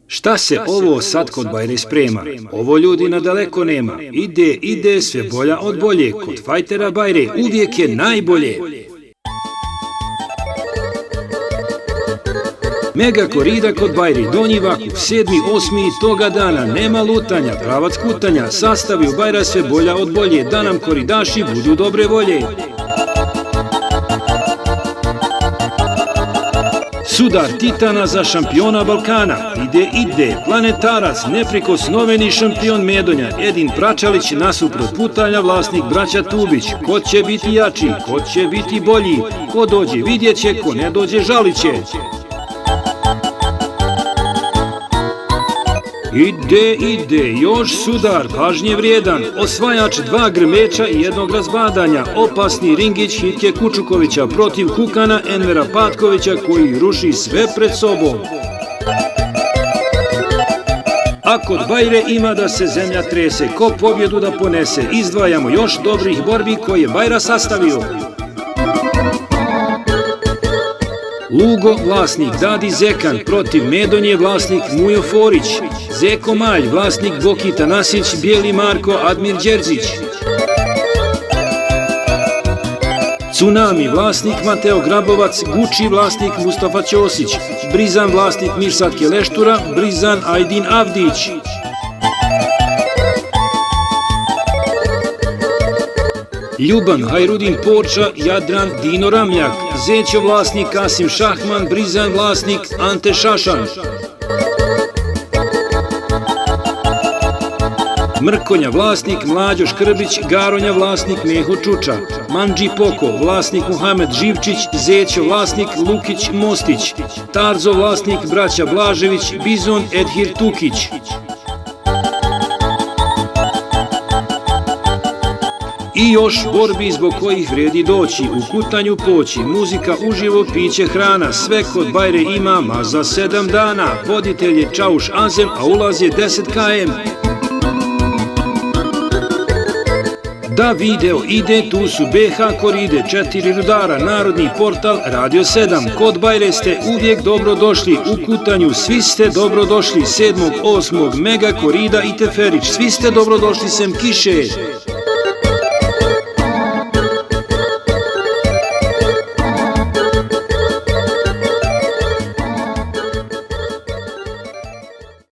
Šta se ovo sad kod Bajre sprema? Ovo ljudi nadaleko nema. Ide sve bolja od bolje. Kod fajtera Bajre uvijek je najbolje. Mega korida kod Bajri, Donji Vakuf, 7., 8. toga dana, nema lutanja, pravac kutanja, sastavi u Bajra sve bolja od bolje, da nam koridaši budu dobre volje. Sudar titana za šampiona Balkana, ide, planetarac, neprikosnoveni šampion Medonja, Edin Pračalić nasuprot putalja vlasnik braća Tubić, ko će biti jači, ko će biti bolji, ko dođe vidjet će, ko ne dođe žalit će. Ide, još sudar, pažnje vrijedan, osvajač 2 grmeća i 1 razbadanja, opasni ringić Hitke Kučukovića protiv Kukana Envera Patkovića koji ruši sve pred sobom. A kod Bajre ima da se zemlja trese, ko pobjedu da ponese, izdvajamo još dobrih borbi koje je Bajra sastavio. Lugo, vlasnik Dadi Zekan, protiv Medonje, vlasnik Mujo Forić, Zeko Malj, vlasnik Bokita Nasić, Bijeli Marko, Admir Đerđić. Tsunami, vlasnik Mateo Grabovac, Guči, vlasnik Mustafa Ćosić, Brizan, vlasnik Mirsad Keleštura, Brizan Ajdin Avdić. Ljuban, Hajrudin Porča, Jadran, Dino Ramljak, Zećo, vlasnik Kasim Šahman, Brizan, vlasnik Ante Šašan. Mrkonja, vlasnik Mlađo Škrbić, Garonja, vlasnik Meho Čuča, Mandži Poko, vlasnik Muhamed Živčić, Zećo, vlasnik Lukić Mostić, Tarzo, vlasnik braća Blažević, Bizon Edhir Tukić. I još borbi zbog kojih vrijedi doći, u kutanju poći, muzika uživo, piće, hrana, sve kod Bajre ima, ma za 7 dana. Voditelj je Čauš Azem, a ulaz je 10 km. Da video ide, tu su BH koride, 4 rudara, Narodni portal, Radio 7. Kod Bajre ste uvijek dobro došli, u kutanju svi ste dobro došli, 7., 8. Mega korida i Teferić, svi ste dobro došli sem kiše.